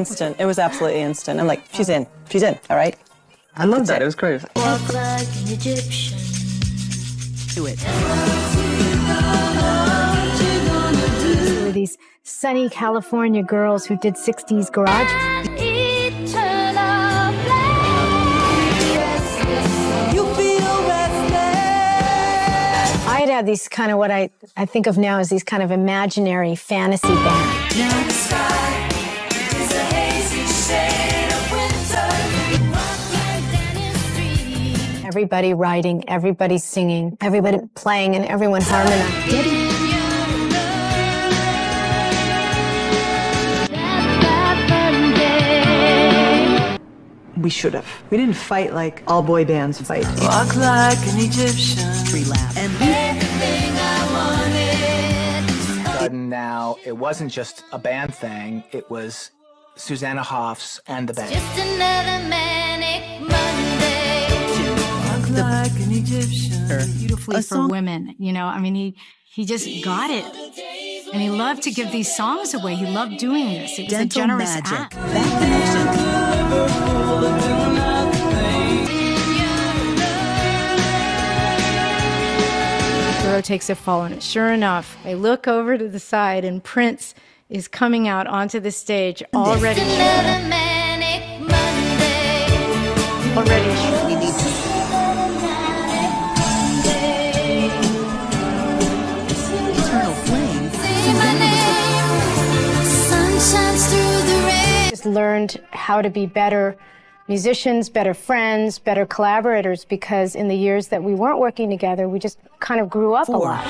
instant. It was absolutely instant. I'm like, she's in, all right? I love that. It was great. Walk like an Egyptian. Do it. There were these sunny California girls who did 60s garage. I'd have these kind of what I think of now as these kind of imaginary fantasy bands. Everybody writing, everybody singing, everybody playing, and everyone harmonizing. We should have. We didn't fight like all boy bands fight. Walk like an Egyptian. Relapse. And everything I wanted. Sudden now, it wasn't just a band thing. It was Susanna Hoffs and the band. Just another manic Monday. Walk like an Egyptian. Beautifully for women, you know. I mean, he just got it. And he loved to give these songs away. He loved doing this. It was a generous act. That connection. Thoreau takes a fall, and sure enough, I look over to the side, and Prince is coming out onto the stage already. Just another manic Monday. Already. We need to. Eternal flame. Say my name. Sun shines through the rain. Just learned how to be better musicians, better friends, better collaborators, because in the years that we weren't working together, we just kind of grew up a lot.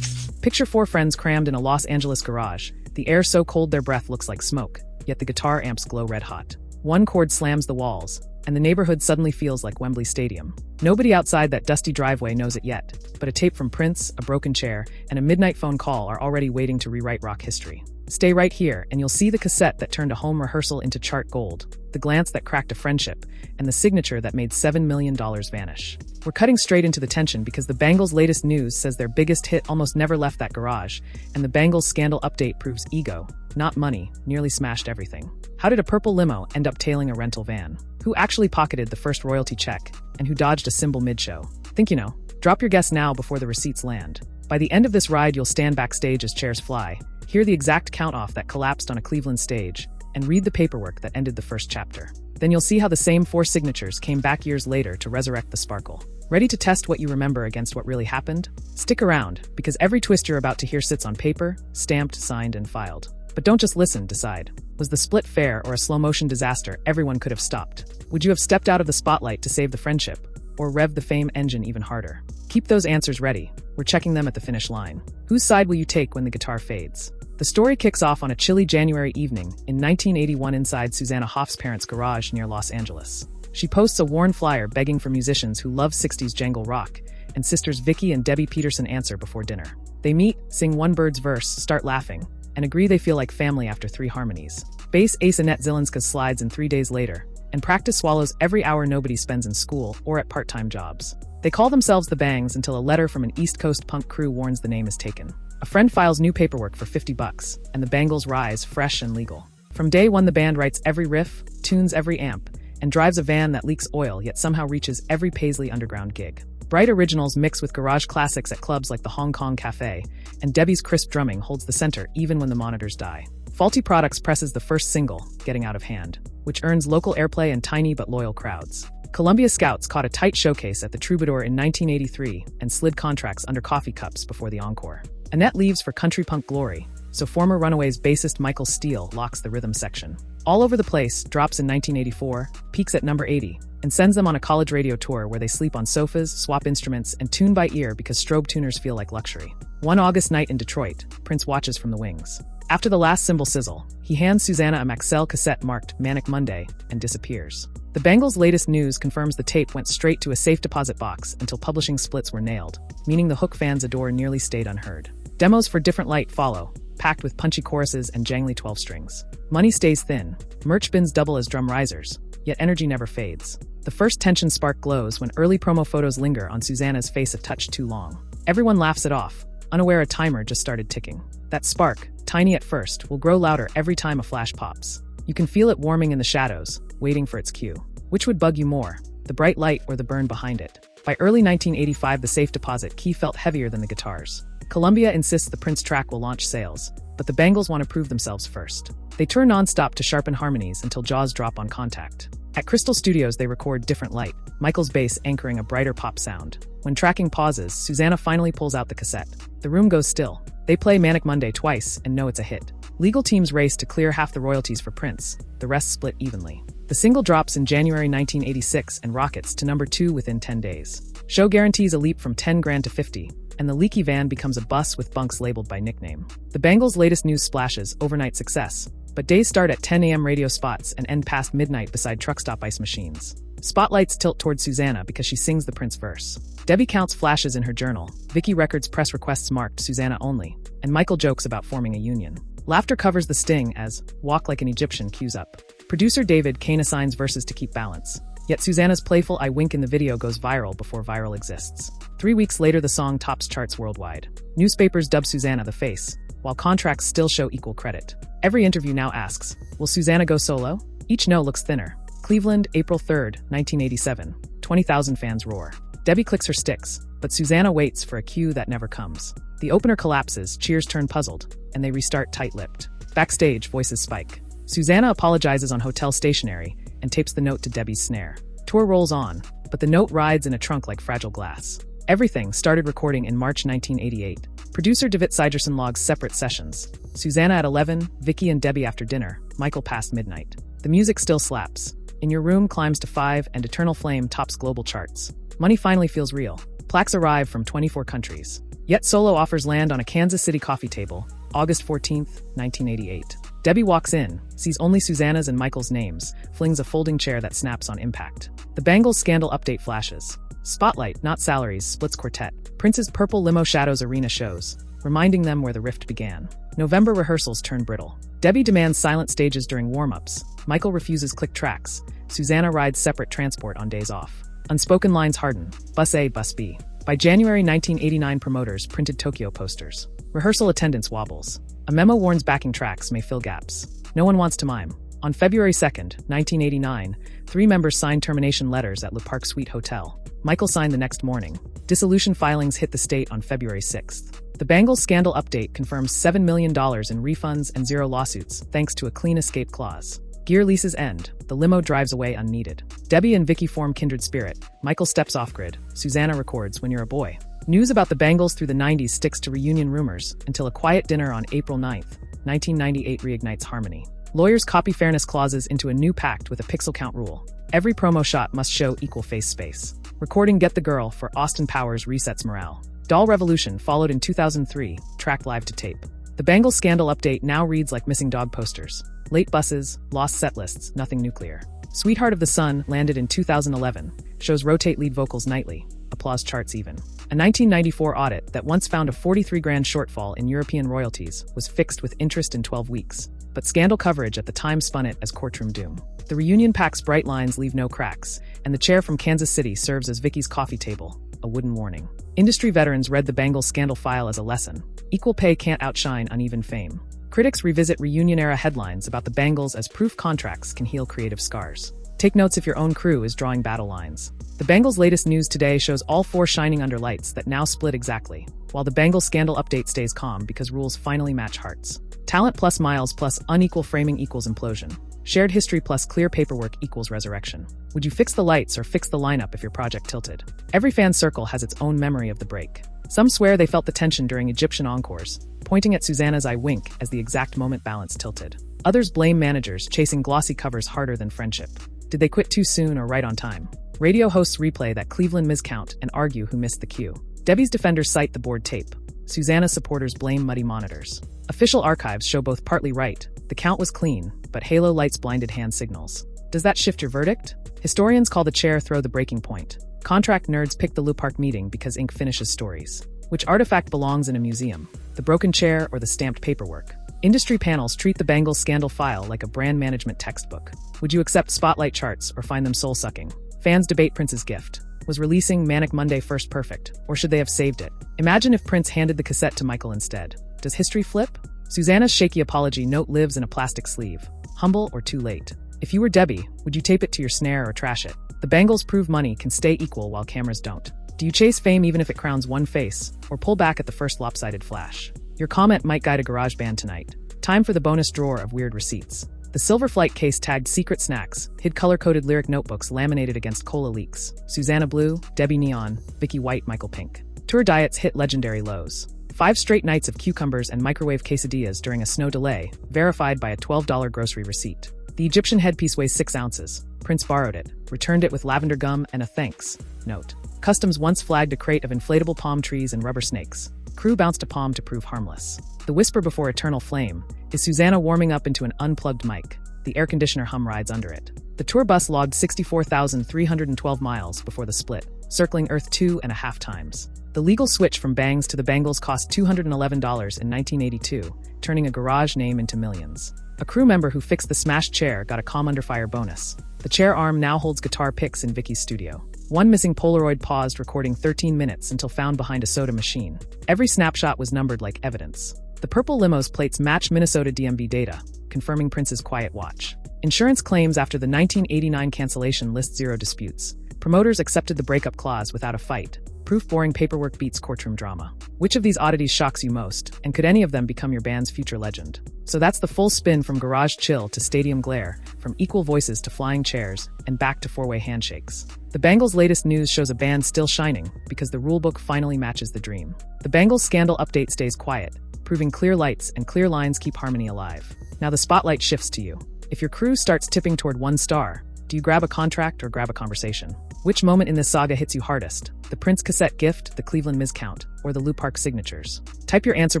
Picture four friends crammed in a Los Angeles garage. The air so cold their breath looks like smoke, yet the guitar amps glow red hot. One chord slams the walls, and the neighborhood suddenly feels like Wembley Stadium. Nobody outside that dusty driveway knows it yet, but a tape from Prince, a broken chair, and a midnight phone call are already waiting to rewrite rock history. Stay right here, and you'll see the cassette that turned a home rehearsal into chart gold, the glance that cracked a friendship, and the signature that made $7 million vanish. We're cutting straight into the tension because the Bangles' latest news says their biggest hit almost never left that garage, and the Bangles scandal update proves ego, not money, nearly smashed everything. How did a purple limo end up tailing a rental van? Who actually pocketed the first royalty check, and who dodged a cymbal mid-show? Think you know. Drop your guess now before the receipts land. By the end of this ride, you'll stand backstage as chairs fly, hear the exact count-off that collapsed on a Cleveland stage, and read the paperwork that ended the first chapter. Then you'll see how the same four signatures came back years later to resurrect the sparkle. Ready to test what you remember against what really happened? Stick around, because every twist you're about to hear sits on paper, stamped, signed, and filed. But don't just listen, decide. Was the split fair or a slow-motion disaster everyone could have stopped? Would you have stepped out of the spotlight to save the friendship? Or rev the fame engine even harder? Keep those answers ready. We're checking them at the finish line. Whose side will you take when the guitar fades? The story kicks off on a chilly January evening in 1981 inside Susanna Hoffs' parents' garage near Los Angeles. She posts a worn flyer begging for musicians who love 60s jangle rock, and sisters Vicky and Debbie Peterson answer before dinner. They meet, sing one bird's verse, start laughing, and agree they feel like family after 3 harmonies. Bass ace Annette Zielinska slides in 3 days later, and practice swallows every hour nobody spends in school or at part-time jobs. They call themselves the Bangs until a letter from an East Coast punk crew warns the name is taken. A friend files new paperwork for $50, and the Bangles rise fresh and legal. From day one, the band writes every riff, tunes every amp, and drives a van that leaks oil yet somehow reaches every Paisley Underground gig. Bright originals mix with garage classics at clubs like the Hong Kong Cafe, and Debbie's crisp drumming holds the center even when the monitors die. Faulty Products presses the first single, Getting Out of Hand, which earns local airplay and tiny but loyal crowds. Columbia Scouts caught a tight showcase at the Troubadour in 1983 and slid contracts under coffee cups before the encore. Annette leaves for country punk glory, so former Runaways bassist Michael Steele locks the rhythm section. All Over the Place drops in 1984, peaks at number 80, and sends them on a college radio tour where they sleep on sofas, swap instruments, and tune by ear because strobe tuners feel like luxury. One August night in Detroit, Prince watches from the wings. After the last cymbal sizzle, he hands Susanna a Maxell cassette marked Manic Monday and disappears. The Bangles' latest news confirms the tape went straight to a safe deposit box until publishing splits were nailed, meaning the hook fans adore nearly stayed unheard. Demos for Different Light follow, packed with punchy choruses and jangly 12 strings. Money stays thin. Merch bins double as drum risers, yet energy never fades. The first tension spark glows when early promo photos linger on Susanna's face a touch too long. Everyone laughs it off, unaware a timer just started ticking. That spark, tiny at first, will grow louder every time a flash pops. You can feel it warming in the shadows, waiting for its cue. Which would bug you more, the bright light or the burn behind it? By early 1985, the safe deposit key felt heavier than the guitars. Columbia insists the Prince track will launch sales, but the Bangles want to prove themselves first. They tour non-stop to sharpen harmonies until jaws drop on contact. At Crystal Studios, they record Different Light, Michael's bass anchoring a brighter pop sound. When tracking pauses, Susanna finally pulls out the cassette. The room goes still. They play Manic Monday twice and know it's a hit. Legal teams race to clear half the royalties for Prince, the rest split evenly. The single drops in January 1986 and rockets to number 2 within 10 days. Show guarantees a leap from 10 grand to 50, and the leaky van becomes a bus with bunks labeled by nickname. The Bangles' latest news splashes overnight success, but days start at 10 a.m. radio spots and end past midnight beside truck stop ice machines. Spotlights tilt towards Susanna because she sings the Prince verse. Debbie counts flashes in her journal, Vicky records press requests marked Susanna only, and Michael jokes about forming a union. Laughter covers the sting as Walk Like an Egyptian cues up. Producer David Kane assigns verses to keep balance. Yet Susanna's playful I wink in the video goes viral before viral exists. 3 weeks later, the song tops charts worldwide. Newspapers dub Susanna the face, while contracts still show equal credit. Every interview now asks, will Susanna go solo? Each no looks thinner. Cleveland, April 3rd, 1987. 20,000 fans roar. Debbie clicks her sticks, but Susanna waits for a cue that never comes. The opener collapses, cheers turn puzzled, and they restart tight-lipped. Backstage, voices spike. Susanna apologizes on hotel stationery and tapes the note to Debbie's snare. Tour rolls on, but the note rides in a trunk like fragile glass. Everything started recording in March 1988. Producer David Sigerson logs separate sessions. Susanna at 11, Vicky and Debbie after dinner, Michael past midnight. The music still slaps. In Your Room climbs to 5 and Eternal Flame tops global charts. Money finally feels real. Plaques arrive from 24 countries. Yet solo offers land on a Kansas City coffee table, August 14th, 1988. Debbie walks in, sees only Susanna's and Michael's names, flings a folding chair that snaps on impact. The Bangles scandal update flashes. Spotlight, not salaries, splits quartet. Prince's purple limo shadows arena shows, reminding them where the rift began. November rehearsals turn brittle. Debbie demands silent stages during warm-ups. Michael refuses click tracks. Susanna rides separate transport on days off. Unspoken lines harden. Bus A, Bus B. By January 1989, promoters printed Tokyo posters. Rehearsal attendance wobbles. A memo warns backing tracks may fill gaps. No one wants to mime. On February 2nd, 1989, 3 members signed termination letters at Le Parc Suite Hotel. Michael signed the next morning. Dissolution filings hit the state on February 6th. The Bangles scandal update confirms $7 million in refunds and 0 lawsuits, thanks to a clean escape clause. Gear leases end. The limo drives away unneeded. Debbie and Vicky form kindred spirit. Michael steps off-grid. Susanna records When You're a Boy. News about the Bangles through the 90s sticks to reunion rumors until a quiet dinner on April 9th, 1998 reignites harmony. Lawyers copy fairness clauses into a new pact with a pixel count rule. Every promo shot must show equal face space. Recording Get the Girl for Austin Powers resets morale. Doll Revolution followed in 2003, tracked live to tape. The Bangles scandal update now reads like missing dog posters. Late buses, lost set lists, nothing nuclear. Sweetheart of the Sun landed in 2011, shows rotate lead vocals nightly, applause charts even. A 1994 audit that once found a 43 grand shortfall in European royalties was fixed with interest in 12 weeks. But scandal coverage at the time spun it as courtroom doom. The reunion pack's bright lines leave no cracks, and the chair from Kansas City serves as Vicky's coffee table, a wooden warning. Industry veterans read the Bangles scandal file as a lesson. Equal pay can't outshine uneven fame. Critics revisit reunion-era headlines about the Bangles as proof contracts can heal creative scars. Take notes if your own crew is drawing battle lines. The Bangles' latest news today shows all 4 shining under lights that now split exactly, while the Bangles scandal update stays calm because rules finally match hearts. Talent plus miles plus unequal framing equals implosion. Shared history plus clear paperwork equals resurrection. Would you fix the lights or fix the lineup if your project tilted? Every fan circle has its own memory of the break. Some swear they felt the tension during Egyptian encores, pointing at Susanna's I wink as the exact moment balance tilted. Others blame managers chasing glossy covers harder than friendship. Did they quit too soon or right on time? Radio hosts replay that Cleveland miscount and argue who missed the cue. Debbie's defenders cite the board tape. Susanna's supporters blame muddy monitors. Official archives show both partly right. The count was clean, but halo lights blinded hand signals. Does that shift your verdict? Historians call the chair throw the breaking point. Contract nerds pick the Le Parc meeting because ink finishes stories. Which artifact belongs in a museum? The broken chair or the stamped paperwork? Industry panels treat the Bangles scandal file like a brand management textbook. Would you accept spotlight charts or find them soul-sucking? Fans debate Prince's gift. Was releasing Manic Monday first perfect, or should they have saved it? Imagine if Prince handed the cassette to Michael instead. Does history flip? Susanna's shaky apology note lives in a plastic sleeve. Humble or too late? If you were Debbie, would you tape it to your snare or trash it? The Bangles prove money can stay equal while cameras don't. Do you chase fame even if it crowns one face, or pull back at the first lopsided flash? Your comment might guide a garage band tonight. Time for the bonus drawer of weird receipts. The Silver Flight case tagged secret snacks, hid color-coded lyric notebooks laminated against cola leaks. Susanna Blue, Debbie Neon, Vicky White, Michael Pink. Tour diets hit legendary lows. 5 straight nights of cucumbers and microwave quesadillas during a snow delay, verified by a $12 grocery receipt. The Egyptian headpiece weighs 6 ounces. Prince borrowed it, returned it with lavender gum and a thanks note. Customs once flagged a crate of inflatable palm trees and rubber snakes. Crew bounced a palm to prove harmless. The whisper before eternal flame is Susanna warming up into an unplugged mic. The air conditioner hum rides under it. The tour bus logged 64,312 miles before the split, circling Earth 2.5 times. The legal switch from Bangs to the Bangles cost $211 in 1982, turning a garage name into millions. A crew member who fixed the smashed chair got a Calm Under Fire bonus. The chair arm now holds guitar picks in Vicky's studio. One missing Polaroid paused recording 13 minutes until found behind a soda machine. Every snapshot was numbered like evidence. The purple limo's plates match Minnesota DMV data, confirming Prince's quiet watch. Insurance claims after the 1989 cancellation list 0 disputes. Promoters accepted the breakup clause without a fight. Proof boring paperwork beats courtroom drama. Which of these oddities shocks you most, and could any of them become your band's future legend? So that's the full spin from garage chill to stadium glare, from equal voices to flying chairs, and back to four-way handshakes. The Bangles' latest news shows a band still shining, because the rulebook finally matches the dream. The Bangles scandal update stays quiet, proving clear lights and clear lines keep harmony alive. Now the spotlight shifts to you. If your crew starts tipping toward 1 star, do you grab a contract or grab a conversation? Which moment in this saga hits you hardest? The Prince cassette gift, the Cleveland miscount, or the Lou Park signatures? Type your answer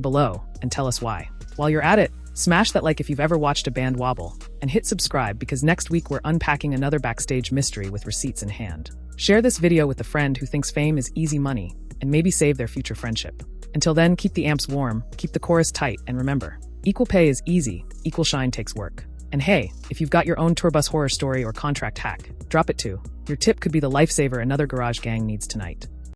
below and tell us why. While you're at it, smash that like if you've ever watched a band wobble, and hit subscribe because next week we're unpacking another backstage mystery with receipts in hand. Share this video with a friend who thinks fame is easy money, and maybe save their future friendship. Until then, keep the amps warm, keep the chorus tight, and remember, equal pay is easy, equal shine takes work. And hey, if you've got your own tour bus horror story or contract hack, drop it too. Your tip could be the lifesaver another garage gang needs tonight.